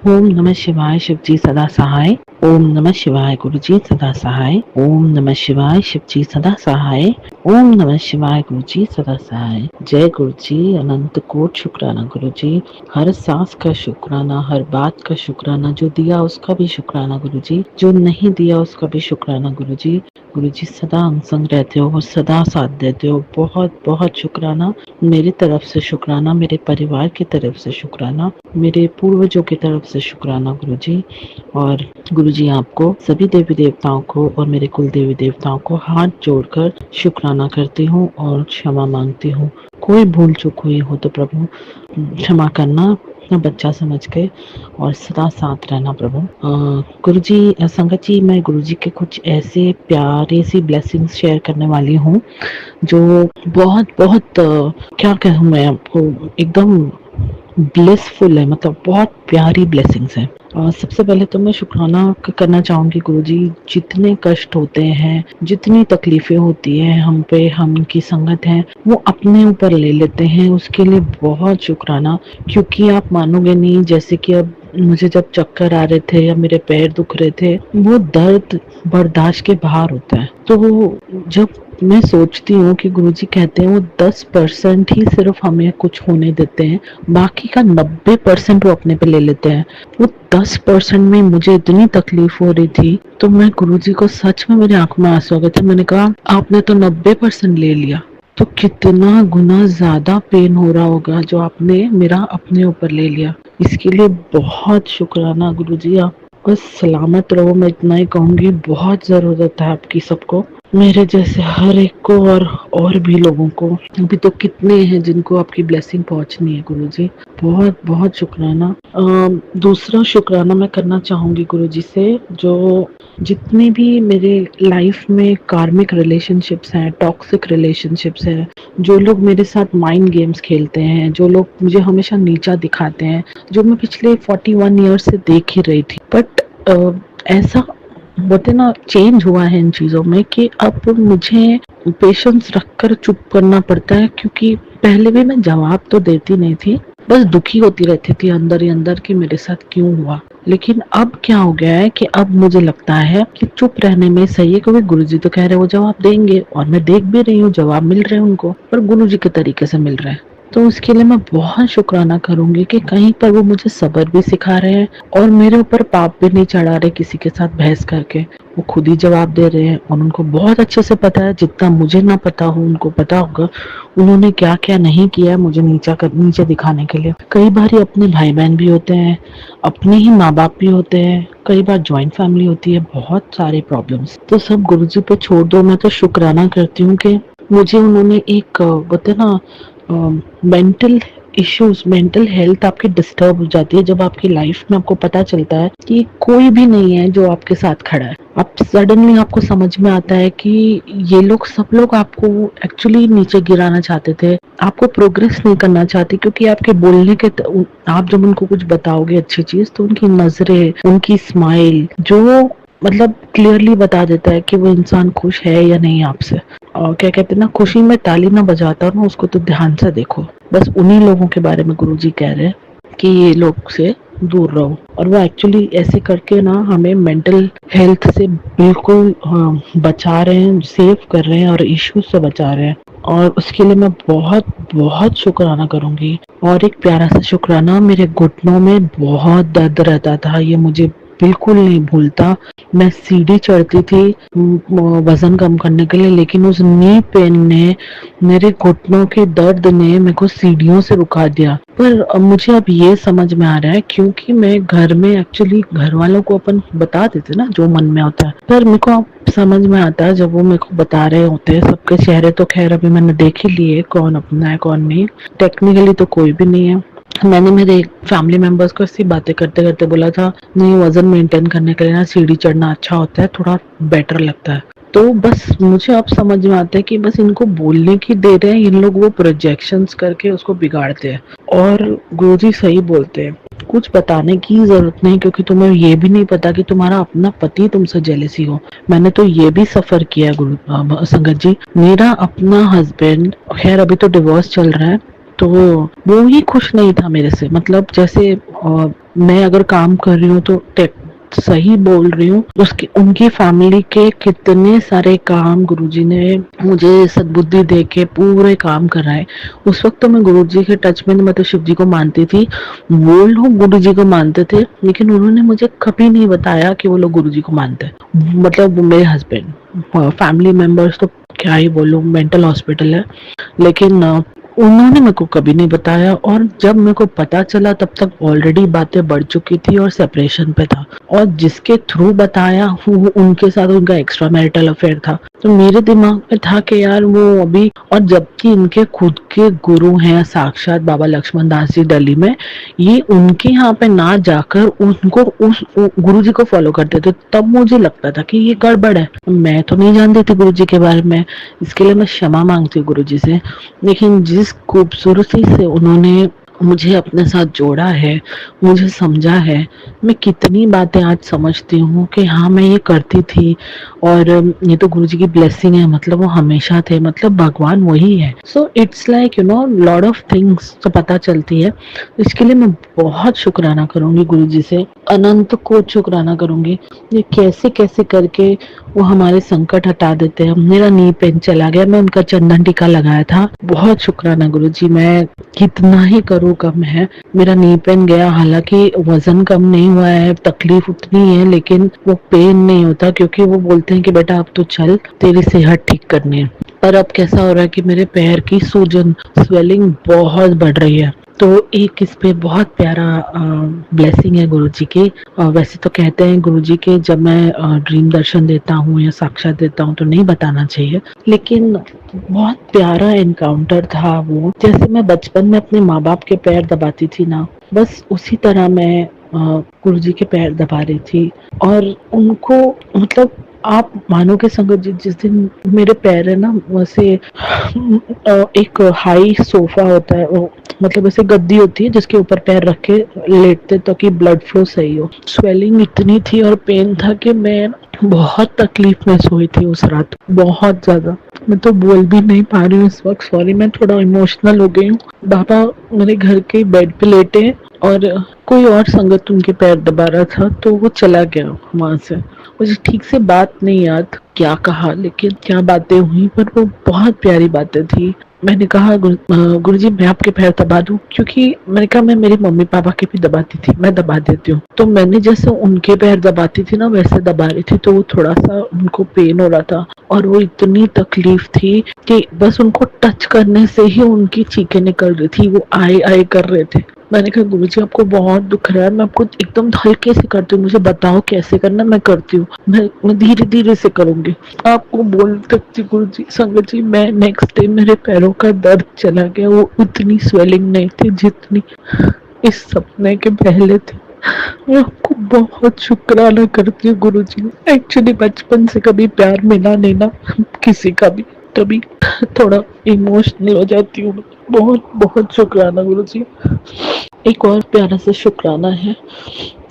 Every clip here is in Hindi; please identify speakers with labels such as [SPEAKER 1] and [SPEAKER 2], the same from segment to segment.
[SPEAKER 1] ओम नमः शिवाय शिवजी सदा सहाय। ओम नमः शिवाय गुरुजी सदा सहाय। ओम नमः शिवाय शिवजी सदा सहाय। ओम नमः शिवाय गुरुजी सदा सहाय। जय गुरुजी, अनंत कोट शुक्राना गुरुजी। हर सांस का शुक्राना, हर बात का शुक्राना। जो दिया उसका भी शुक्राना गुरुजी, जो नहीं दिया उसका भी शुक्राना गुरुजी। गुरुजी सदा हम संग रहते हो, सदा साथ देते हो। बहुत बहुत शुक्राना। मेरी तरफ से शुक्राना, मेरे परिवार की तरफ से शुक्राना, मेरे पूर्वजों की तरफ से शुक्राना गुरुजी। और गुरुजी आपको, सभी देवी देवताओं को और मेरे कुल देवी देवताओं को हाथ जोड़कर शुक्राना करती हूँ और क्षमा मांगती हूँ। कोई भूल चूक हुई हो तो प्रभु क्षमा करना, अपना बच्चा समझ के, और सदा साथ रहना प्रभु। गुरुजी, संगत जी, मैं गुरुजी के कुछ ऐसे प्यारे सी ब्लेसिंग्स शेयर करने वाली हूँ जो बहुत बहुत क्या कहूँ मैं आपको, एकदम ब्लिसफुल है, मतलब बहुत प्यारी ब्लेसिंग्स है। सबसे पहले तो मैं शुक्राना करना चाहूंगी गुरुजी। जितने कष्ट होते हैं, जितनी तकलीफें होती हैं हम पे, हम उनकी संगत है वो अपने ऊपर ले लेते हैं, उसके लिए बहुत शुक्राना। क्योंकि आप मानोगे नहीं, जैसे कि अब मुझे जब चक्कर आ रहे थे या मेरे पैर दुख रहे थे, वो दर्द बर्दाश्त के बाहर होता है। तो जब मैं सोचती हूँ कि गुरुजी कहते हैं वो 10% ही सिर्फ हमें कुछ होने देते हैं, बाकी का 90% वो अपने पे ले लेते हैं। वो 10% में मुझे इतनी तकलीफ हो रही थी, तो मैं गुरुजी को, सच में मेरी आंखों में आंसू आ गए थे। मैंने कहा आपने तो 90% ले लिया, तो कितना गुना ज्यादा पेन हो रहा होगा जो आपने मेरा अपने ऊपर ले लिया। इसके लिए बहुत शुक्राना गुरुजी। आप बस सलामत रहो, मैं इतना ही कहूंगी। बहुत जरूरत है आपकी सबको, मेरे जैसे हर एक को, और भी लोगों को। अभी तो कितने हैं जिनको आपकी ब्लेसिंग पहुंचनी है गुरुजी। बहुत बहुत शुक्राना। दूसरा शुक्राना मैं करना चाहूंगी गुरुजी से, जो जितने भी मेरे लाइफ में कार्मिक रिलेशनशिप्स हैं, टॉक्सिक रिलेशनशिप्स हैं, जो लोग मेरे साथ माइंड गेम्स खेलते हैं, जो लोग मुझे हमेशा नीचा दिखाते हैं, जो मैं पिछले 41 ईयर्स से देख ही रही थी, बट ऐसा बोलते ना, चेंज हुआ है इन चीजों में कि अब मुझे पेशेंस रखकर चुप करना पड़ता है। क्योंकि पहले भी मैं जवाब तो देती नहीं थी, बस दुखी होती रहती थी अंदर ही अंदर कि मेरे साथ क्यों हुआ। लेकिन अब क्या हो गया है कि अब मुझे लगता है कि चुप रहने में सही है, क्योंकि गुरुजी तो कह रहे हैं वो जवाब देंगे, और मैं देख भी रही हूँ जवाब मिल रहे हैं उनको, पर गुरुजी के तरीके से मिल रहे हैं। तो उसके लिए मैं बहुत शुक्राना करूंगी कि कहीं पर वो मुझे सब्र भी सिखा रहे हैं और मेरे ऊपर पाप भी नहीं चढ़ा रहे किसी के साथ बहस करके। वो खुद ही जवाब दे रहे हैं और उनको बहुत अच्छे से पता है, जितना मुझे ना पता हो उनको पता होगा उन्होंने क्या क्या नहीं किया है मुझे नीचे दिखाने के लिए। कई बार ये अपने भाई बहन भी होते हैं, अपने ही माँ बाप भी होते हैं, कई बार ज्वाइंट फैमिली होती है, बहुत सारे प्रॉब्लम्स। तो सब गुरुजी पे छोड़ दो। मैं तो शुक्राना करती हूँ कि मुझे उन्होंने एक बोलते ना, मेंटल इश्यूज, मेंटल हेल्थ आपकी डिस्टर्ब हो जाती है जब आपकी लाइफ में आपको पता चलता है कि कोई भी नहीं है जो आपके साथ खड़ा है। आप सडनली आपको समझ में आता है कि ये लोग, सब लोग आपको एक्चुअली नीचे गिराना चाहते थे, आपको प्रोग्रेस नहीं करना चाहते। क्योंकि आपके बोलने के आप जब उनको कुछ बताओगे अच्छी चीज, तो उनकी नजरें, उनकी स्माइल जो मतलब क्लियरली बता देता है कि वो इंसान खुश है या नहीं आपसे। और क्या कहते हैं ना, खुशी में ताली ना बजाता ना, उसको तो ध्यान से देखो। बस उन्हीं लोगों के बारे में गुरुजी कह रहे हैं कि ये लोग से दूर रहो। और वो एक्चुअली ऐसे करके ना हमें मेंटल हेल्थ से बिल्कुल बचा रहे हैं, सेव कर रहे हैं और इश्यूज से बचा रहे हैं। और उसके लिए मैं बहुत बहुत शुक्राना करूंगी। और एक प्यारा सा शुक्राना, मेरे घुटनों में बहुत दर्द रहता था, ये मुझे बिल्कुल नहीं भूलता। मैं सीढ़ी चढ़ती थी वजन कम करने के लिए, लेकिन उस नी पेन ने, मेरे घुटनों के दर्द ने मेरे को सीढ़ियों से रुका दिया। पर मुझे अब ये समझ में आ रहा है, क्योंकि मैं घर में एक्चुअली घर वालों को अपन बता देते ना जो मन में होता है, पर मेरे को अब समझ में आता है जब वो मेरे को बता रहे होते हैं। सबके चेहरे तो खैर अभी मैंने देख ही लिए, कौन अपना है कौन नहीं। टेक्निकली तो कोई भी नहीं है। मैंने मेरे फैमिली मेंबर्स को ऐसी बातें करते करते बोला था, नहीं वजन मेंटेन करने के लिए ना सीढ़ी चढ़ना अच्छा होता है, थोड़ा बेटर लगता है। तो बस मुझे अब समझ में आता है कि बस इनको बोलने की देर है, इन लोग वो प्रोजेक्शंस करके उसको बिगाड़ते हैं। और गुरुजी सही बोलते हैं, कुछ बताने की जरूरत नहीं, क्योंकि तुम्हें ये भी नहीं पता कि तुम्हारा अपना पति तुमसे जेलसी हो। मैंने तो ये भी सफर किया गुरु संगत जी। मेरा अपना हस्बैंड, खैर अभी तो डिवोर्स चल रहा है, तो वो ही खुश नहीं था मेरे से। मतलब जैसे मैं अगर काम कर रही हूँ तो सही बोल रही हूँ, उसकी उनकी फैमिली के कितने सारे काम गुरुजी ने मुझे सद्बुद्धि दे के पूरे काम कराए। उस वक्त तो मैं गुरुजी के टच में, मैं तो शिव जी को मानती थी, वो लोग गुरु जी को मानते थे, लेकिन उन्होंने मुझे कभी नहीं बताया कि वो लोग गुरु जी को मानते हैं। मतलब मेरे हस्बैंड, फैमिली मेंबर्स तो क्या ही बोलूं, मेंटल हॉस्पिटल है, लेकिन उन्होंने मेरे को कभी नहीं बताया। और जब मेरे को पता चला तब तक ऑलरेडी बातें बढ़ चुकी थी और सेपरेशन पे था। और जिसके थ्रू बताया वो उनके साथ उनका एक्स्ट्रा मैरिटल अफेयर था। तो मेरे दिमाग में था कि यार वो अभी, और जबकि इनके खुद के गुरु हैं साक्षात बाबा लक्ष्मण दास जी दिल्ली में, ये उनके यहाँ पे ना जाकर उनको उस गुरु जी को फॉलो करते थे। तब मुझे लगता था कि ये गड़बड़ है। मैं तो नहीं जानती थी गुरु जी के बारे में, इसके लिए मैं क्षमा मांगती हूँ गुरु जी से। लेकिन जिस खूबसूरती से उन्होंने मुझे अपने साथ जोड़ा है, मुझे समझा है, मैं कितनी बातें आज समझती हूँ कि हाँ मैं ये करती थी। और ये तो गुरु जी की ब्लेसिंग है, मतलब वो हमेशा थे, मतलब भगवान वही है। So it's like lot of things तो पता चलती है। इसके लिए मैं बहुत शुक्राना करूंगी गुरु जी से, अनंत को शुक्राना करूंगी। ये कैसे कैसे करके वो हमारे संकट हटा देते हैं। मेरा नी पेन चला गया, मैं उनका चंदन टीका लगाया था, बहुत शुक्राना गुरु जी। मैं कितना ही करूँ कम है। मेरा नी पेन गया, हालांकि वजन कम नहीं हुआ है, तकलीफ उतनी है, लेकिन वो पेन नहीं होता, क्योंकि वो बोलते हैं कि बेटा अब तो चल, तेरी सेहत ठीक करनी है। पर अब कैसा हो रहा है कि मेरे पैर की सूजन, स्वेलिंग बहुत बढ़ रही है। तो एक इस पे बहुत प्यारा ब्लेसिंग है गुरुजी की। वैसे तो कहते हैं गुरुजी के जब मैं ड्रीम दर्शन देता हूँ या साक्षात देता हूँ तो नहीं बताना चाहिए, लेकिन बहुत प्यारा एनकाउंटर था वो। जैसे मैं बचपन में अपने माँ बाप के पैर दबाती थी ना, बस उसी तरह मैं गुरुजी के पैर दबा रही थी। और उनको, मतलब आप मानोगे संगत जी, जिस दिन मेरे पैर है ना, वैसे एक हाई सोफा होता है, वो मतलब ऐसे गद्दी होती है जिसके ऊपर पैर रख के लेटते ताकि ब्लड फ्लो सही हो। स्वेलिंग इतनी थी और पेन था कि मैं बहुत तकलीफ में सोई थी उस रात, बहुत ज्यादा। मैं तो बोल भी नहीं पा रही हूँ इस वक्त, सॉरी, मैं थोड़ा इमोशनल हो गई हूँ। बाबा मेरे घर के बेड पे लेटे और कोई और संगत उनके पैर दबा रहा था, तो वो चला गया वहां से। मुझे ठीक से बात नहीं याद क्या कहा, लेकिन क्या बातें हुई, पर वो बहुत प्यारी बातें थी। मैंने कहा गुरुजी मैं आपके पैर दबा दूं, क्योंकि मैंने कहा मैं मेरी मम्मी पापा के भी दबाती थी, मैं दबा देती हूँ। तो मैंने जैसे उनके पैर दबाती थी ना, वैसे दबा रही थी, तो वो थोड़ा सा उनको पेन हो रहा था। और वो इतनी तकलीफ थी कि बस उनको टच करने से ही उनकी चीखें निकल रही थी, वो आए आए कर रहे थे। मैंने कहा गुरुजी आपको बहुत दुख रहा है, मैं आपको एकदम हल्के से करती हूँ, मुझे बताओ कैसे करना, मैं करती हूँ, मैं धीरे धीरे से करूंगी। आपको बोल सकती गुरुजी, संगत जी, मैं नेक्स्ट डे मेरे पैरों का दर्द चला गया। वो उतनी स्वेलिंग नहीं थी जितनी इस सपने के पहले थी। मैं आपको बहुत शुक्राना करती हूँ गुरुजी। एक्चुअली बचपन से कभी प्यार मिला नहीं ना किसी का भी, तभी थोड़ा इमोशनल हो जाती हूँ। बहुत बहुत शुक्राना गुरुजी। एक और प्यारा सा शुक्राना है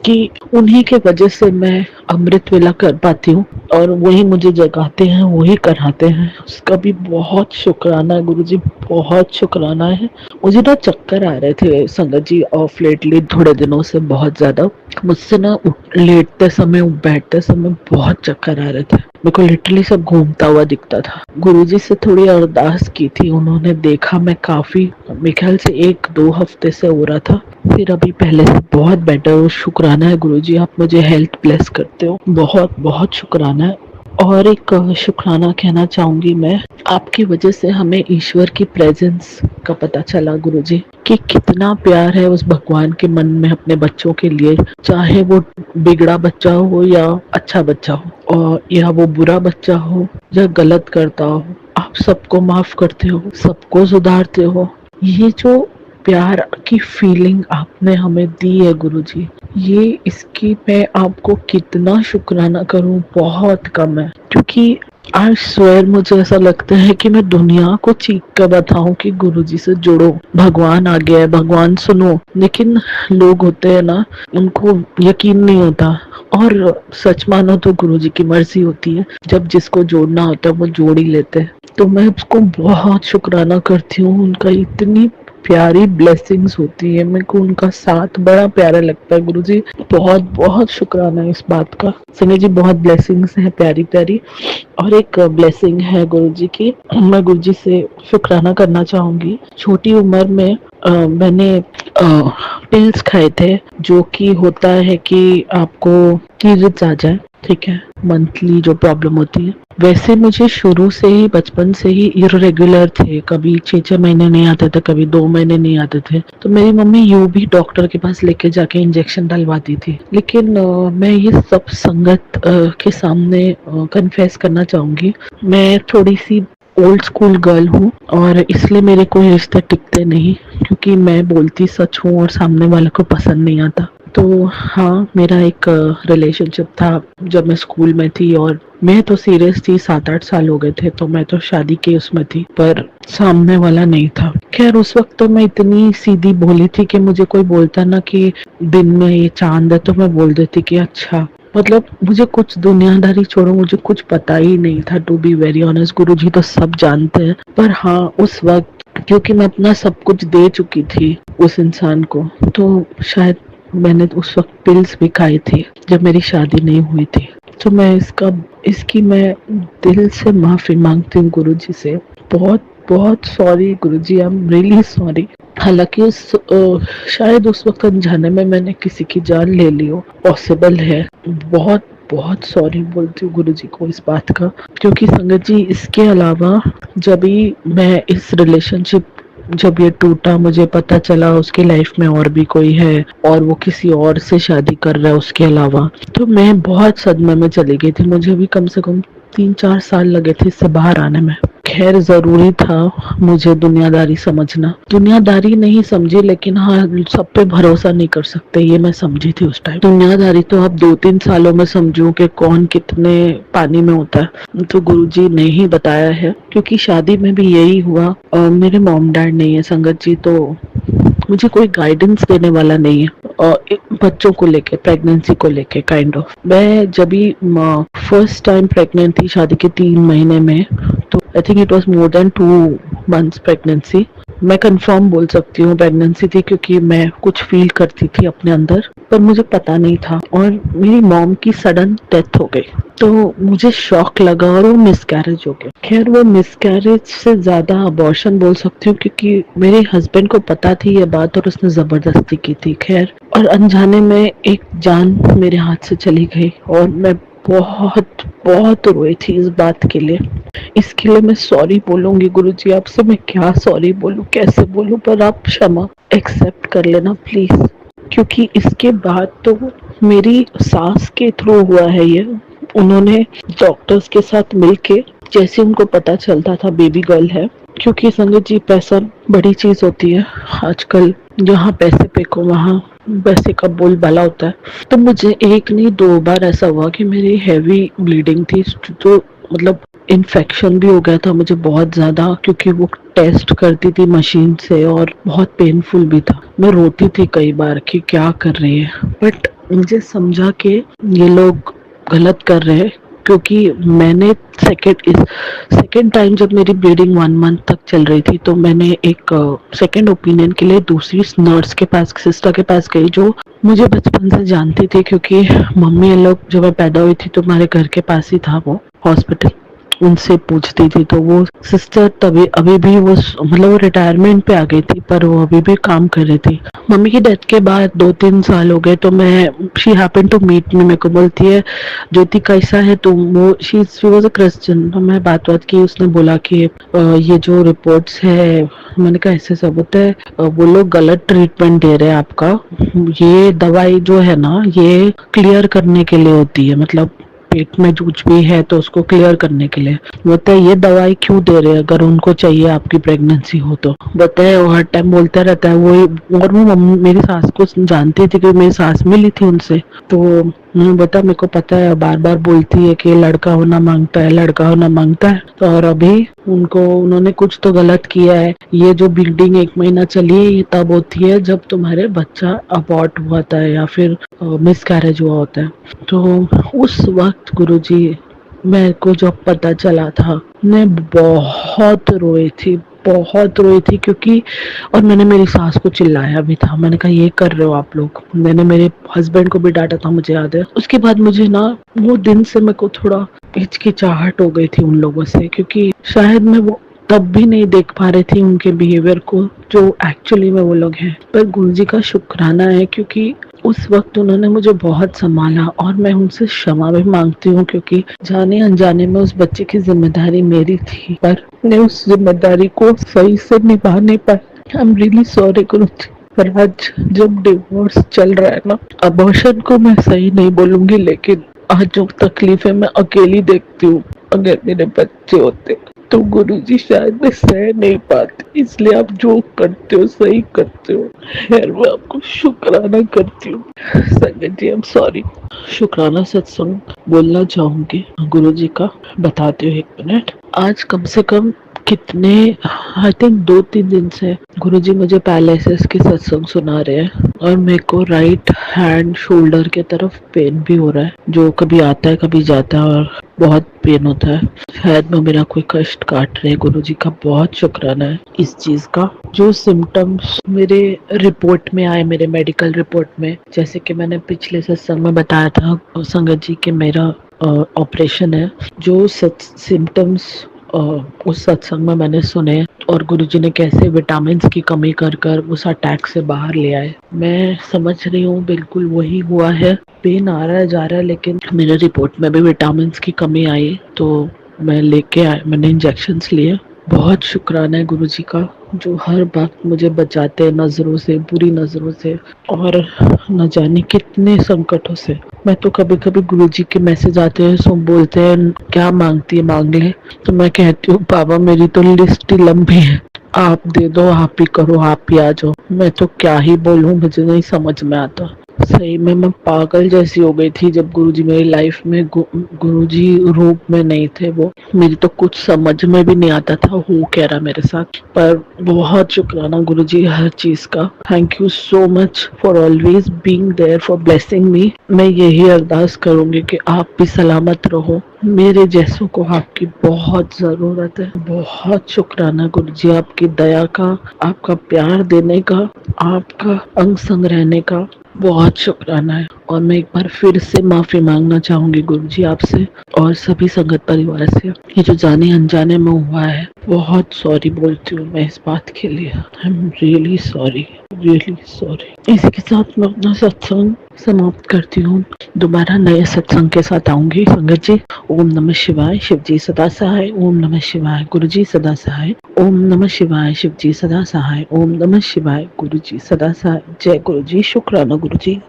[SPEAKER 1] कि उन्हीं के वजह से मैं अमृत वेला कर पाती हूँ, और वही मुझे जगाते हैं, वही कराते हैं। उसका भी बहुत शुक्राना है गुरुजी, बहुत शुक्राना है। मुझे ना चक्कर आ रहे थे संगत जी ऑफ लेटली थोड़े दिनों से, बहुत ज्यादा। मुझसे ना लेटते समय, बैठते समय बहुत चक्कर आ रहे थे, मेरे को लिटरली सब घूमता हुआ दिखता था। गुरुजी से थोड़ी अरदास की थी, उन्होंने देखा मैं काफी, मेरे ख्याल से 1-2 हफ्ते से हो रहा था, फिर अभी पहले से बहुत बेटर हो। शुक्राना है गुरुजी, आप मुझे हेल्थ ब्लेस करते हो, बहुत बहुत शुक्राना है। और एक शुक्राना कहना चाहूंगी मैं, आपकी वजह से हमें ईश्वर की प्रेजेंस का पता चला गुरुजी, कि कितना प्यार है उस भगवान के मन में अपने बच्चों के लिए, चाहे वो बिगड़ा बच्चा हो या अच्छा बच्चा हो, और या वो बुरा बच्चा हो या गलत करता हो, आप सबको माफ करते हो, सबको सुधारते हो। ये जो प्यार की फीलिंग आपने हमें दी है गुरुजी, ये इसकी मैं आपको कितना शुक्राना करूं, बहुत कम है। क्योंकि आई स्वेयर, मुझे ऐसा लगता है कि मैं दुनिया को चीख कर बताऊं कि गुरुजी से जुड़ो, भगवान आ गया है, भगवान सुनो, लेकिन लोग होते हैं ना, उनको यकीन नहीं होता। और सच मानो तो गुरुजी की मर्जी होती है, जब जिसको जोड़ना होता है वो जोड़ ही लेते हैं। तो मैं उसको बहुत शुक्राना करती हूँ, उनका इतनी प्यारी ब्लेसिंग्स होती है। मेरे को उनका साथ बड़ा प्यारा लगता है गुरुजी। बहुत बहुत शुक्राना है इस बात का। संजय जी बहुत ब्लेसिंग्स है प्यारी प्यारी। और एक ब्लेसिंग है गुरुजी की, मैं गुरुजी से शुक्राना करना चाहूंगी। छोटी उम्र में मैंने पिल्स खाए थे, जो कि होता है कि आपको पीरियड्स आ जाए, ठीक है, मंथली जो प्रॉब्लम होती है। वैसे मुझे शुरू से ही, बचपन से ही इरेगुलर थे, कभी 6-6 महीने नहीं आते थे, कभी 2 महीने नहीं आते थे। तो मेरी मम्मी यूं भी डॉक्टर के पास लेके जाके इंजेक्शन डलवाती थी। लेकिन मैं ये सब संगत के सामने कन्फेस करना चाहूंगी। मैं थोड़ी सी ओल्ड स्कूल गर्ल हूँ और इसलिए मेरे कोई रिश्ते टिकते नहीं, क्योंकि मैं बोलती सच हूँ और सामने वाले को पसंद नहीं आता। तो हाँ, मेरा एक रिलेशनशिप था जब मैं स्कूल में थी, और मैं तो सीरियस थी। 7-8 साल हो गए थे, तो मैं तो शादी के उसमें थी, पर सामने वाला नहीं था। खैर उस वक्त तो मैं इतनी सीधी भोली थी कि मुझे कोई बोलता ना कि दिन में ये चांद है, तो मैं बोल देती कि अच्छा। मतलब मुझे कुछ दुनियादारी छोड़ो, मुझे कुछ पता ही नहीं था, टू बी वेरी ऑनेस्ट। गुरुजी तो सब जानते हैं, पर हाँ उस वक्त क्योंकि मैं अपना सब कुछ दे चुकी थी उस इंसान को, तो शायद मैंने उस वक्त पिल्स भी खाई थी जब मेरी शादी नहीं हुई थी। तो मैं इसकी मैं दिल से माफी मांगती हूँ गुरुजी से। बहुत बहुत sorry Guruji, I am really sorry. हालांकि शायद उस वक्त अनजाने में मैंने किसी की जान ले ली हो, पॉसिबल है। बहुत बहुत सॉरी बोलती हूँ गुरुजी को इस बात का। क्योंकि संगत जी, इसके अलावा जब भी मैं इस रिलेशनशिप, जब ये टूटा, मुझे पता चला उसकी लाइफ में और भी कोई है और वो किसी और से शादी कर रहा है उसके अलावा, तो मैं बहुत सदमे में चली गई थी। मुझे भी कम से कम 3-4 साल लगे थे इससे बाहर आने में। खैर जरूरी था मुझे दुनियादारी समझना। दुनियादारी नहीं समझी, लेकिन हाँ सब पे भरोसा नहीं कर सकते, ये मैं समझी थी उस टाइम। दुनियादारी तो अब 2-3 सालों में समझूं कि कौन कितने पानी में होता है, तो गुरुजी ने ही बताया है। क्योंकि शादी में भी यही हुआ, और मेरे मॉम डैड नहीं है संगत जी, तो मुझे कोई गाइडेंस देने वाला नहीं है। और बच्चों को लेके, प्रेगनेंसी को लेके काइंड ऑफ, मैं जब भी फर्स्ट टाइम प्रेग्नेंट थी शादी के 3 महीने में, तो I think it was more than 2 months pregnancy. मैं कंफर्म बोल सकती हूँ प्रेगनेंसी थी, क्योंकि मैं कुछ फील करती थी अपने अंदर, पर मुझे पता नहीं था। और मेरी मॉम की सडन डेथ हो गई, तो मुझे शॉक लगा और वो मिसकैरेज हो गया। खैर वो मिसकैरेज से ज्यादा अबॉर्शन बोल सकती हूँ, क्योंकि मेरे हस्बैंड को पता थी ये बात और उसने जबरदस्ती की थी। खैर, और अनजाने में एक जान मेरे हाथ से चली गई, और मैं बहुत बहुत रोई थी इस बात के लिए। इसके लिए मैं सॉरी बोलूंगी गुरुजी आपसे। मैं क्या सॉरी बोलूं, कैसे बोलूं, पर आप क्षमा एक्सेप्ट कर लेना प्लीज। क्योंकि इसके बाद तो मेरी सास के थ्रू हुआ है ये। उन्होंने डॉक्टर्स के साथ मिलके, जैसे उनको पता चलता था बेबी गर्ल है, क्योंकि संगत जी पैसा बड़ी चीज होती है आजकल, जहाँ पैसे पे को वहाँ पैसे का बोलबाला होता है। तो मुझे एक नहीं 2 बार ऐसा हुआ कि मेरी हैवी ब्लीडिंग थी, तो मतलब इन्फेक्शन भी हो गया था मुझे बहुत ज्यादा, क्योंकि वो टेस्ट करती थी मशीन से, और बहुत पेनफुल भी था। मैं रोती थी कई बार कि क्या कर रही है, बट मुझे समझा कि ये लोग गलत कर रहे हैं। क्योंकि मैंने सेकेंड टाइम जब मेरी ब्लीडिंग 1 मंथ तक चल रही थी, तो मैंने एक सेकेंड ओपिनियन के लिए दूसरी नर्स के पास, सिस्टर के पास गई, जो मुझे बचपन से जानती थी। क्योंकि मम्मी लोग जब मैं पैदा हुई थी तो हमारे घर के पास ही था वो हॉस्पिटल, उनसे पूछती थी। तो वो सिस्टर तभी, अभी भी वो मतलब वो रिटायरमेंट पे आ गई थी, पर वो अभी भी काम कर रही थी। मम्मी की डेथ के बाद 2-3 साल हो गए, तो मैं, she happen to meet me, मेरे को बोलती है ज्योति कैसा है तुम। वो शी वाज अ क्रिश्चियन। तो मैं बात की, उसने बोला कि ये जो रिपोर्ट्स है, मैंने कहा ऐसे सब होता है, वो लोग गलत ट्रीटमेंट दे रहे हैं आपका। ये दवाई जो है ना, ये क्लियर करने के लिए होती है, मतलब पेट में कुछ भी है तो उसको क्लियर करने के लिए। बताए ये दवाई क्यों दे रहे हैं अगर उनको चाहिए आपकी प्रेगनेंसी हो तो। बताए वो हर टाइम बोलता रहता है वो। और वो मेरी सास को जानती थी, क्योंकि मेरी सास मिली थी उनसे। तो उन्होंने बता, मेरे को पता है, बार बार बोलती है कि लड़का होना मांगता है, लड़का होना मांगता है। तो और अभी उन्होंने कुछ तो गलत किया है। ये जो ब्लीडिंग 1 महीना चली है, ये तब होती है जब तुम्हारे बच्चा अबॉर्ट हुआ था या फिर मिसकैरेज हुआ होता है। तो उस वक्त गुरुजी, मेरे को जब पता चला था, मैं बहुत रोई थी, बहुत रोई थी क्योंकि और मैंने मेरी सास को चिल्लाया भी था। मैंने कहा ये कर रहे हो आप लोग। मैंने मेरे हस्बैंड को भी डांटा था, मुझे याद है। उसके बाद मुझे ना वो दिन से मेरे को थोड़ा हिचकिचाहट हो गई थी उन लोगों से, क्योंकि शायद मैं वो तब भी नहीं देख पा रही थी उनके बिहेवियर को जो एक्चुअली में वो लोग हैं। पर गुरुजी का शुक्राना है क्योंकि उस वक्त उन्होंने मुझे बहुत संभाला और मैं उनसे क्षमा भी मांगती हूँ, क्योंकि जाने अनजाने में उस बच्चे की जिम्मेदारी मेरी थी, पर मैं उस जिम्मेदारी को सही से निभा नहीं पाई। आई एम रियली सॉरी गुरुजी। पर आज जब डिवोर्स चल रहा है ना, अबॉर्शन को मैं सही नहीं बोलूंगी, लेकिन आज जो तकलीफें मैं अकेली देखती हूँ, अगर मेरे बच्चे होते तो गुरुजी शायद मैं सह नहीं पाती। इसलिए आप जो करते हो सही करते हो। खैर, मैं आपको शुक्राना करती हूँ संगत जी। I am sorry. शुक्राना सत्संग बोलना चाहूंगी गुरुजी का, बताती हूँ 1 मिनट। आज कम से कम कितने, आई थिंक 2-3 दिन से गुरुजी मुझे पैरालिसिस की सत्संग सुना रहे हैं और मेरे को राइट हैंड शोल्डर के तरफ पेन भी हो रहा है, जो कभी आता है कभी जाता है और बहुत पेन होता है। शायद में मेरा कोई कष्ट काट रहे हैं। गुरुजी का बहुत शुक्राना है इस चीज का। जो सिम्टम्स मेरे रिपोर्ट में आए, मेरे मेडिकल रिपोर्ट में, जैसे कि मैंने पिछले सत्संग में बताया था संगत जी कि मेरा ऑपरेशन है, जो सिम्टम्स उस सत्संग में मैंने सुने और गुरुजी ने कैसे विटामिन की कमी कर कर उस अटैक से बाहर ले आए, मैं समझ रही हूँ बिल्कुल वही हुआ है। पेन आ रहा है जा रहा है, लेकिन मेरे रिपोर्ट में भी विटामिन की कमी आई, तो मैं लेके आया, मैंने इंजेक्शंस लिए। बहुत शुक्राना है गुरुजी का, जो हर वक्त मुझे बचाते हैं नजरों से, बुरी नजरों से और न जाने कितने संकटों से। मैं तो कभी कभी गुरुजी के मैसेज आते हैं, सो बोलते हैं क्या मांगती है मांग ले, तो मैं कहती हूँ बाबा मेरी तो लिस्ट ही लंबी है, आप दे दो, आप ही करो, आप ही आ जाओ। मैं तो क्या ही बोलूँ, मुझे नहीं समझ में आता। सही में मैं पागल जैसी हो गई थी जब गुरुजी मेरी लाइफ में गुरुजी रूप में नहीं थे। वो मेरी तो कुछ समझ में भी नहीं आता था हो क्या रहा मेरे साथ। पर बहुत शुक्राना गुरुजी हर चीज का। Thank you so much for always being there, for blessing me. मैं यही अरदास करूंगी कि आप भी सलामत रहो। मेरे जैसों को आपकी बहुत जरूरत है। बहुत शुक्राना गुरुजी, आपकी दया का, आपका प्यार देने का, आपका अंग संग रहने का बहुत शुक्राना है। और मैं एक बार फिर से माफी मांगना चाहूंगी गुरुजी आपसे और सभी संगत परिवार से। ये जो जाने अनजाने में हुआ है, बहुत सॉरी बोलती हूँ मैं इस बात के लिए। I am really sorry, really sorry. इसी के साथ मैं अपना सत्संग समाप्त करती हूँ। दोबारा नए सत्संग के साथ आऊंगी संगत जी। ओम नमः शिवाय, शिव जी सदा सहाय। ओम नमः शिवाय, गुरु जी सदा सहाय। ओम नमः शिवाय, शिव जी सदा सहाय। ओम नमः शिवाय, गुरु जी सदा सहाय। जय गुरु जी। शुक्राना गुरु जी।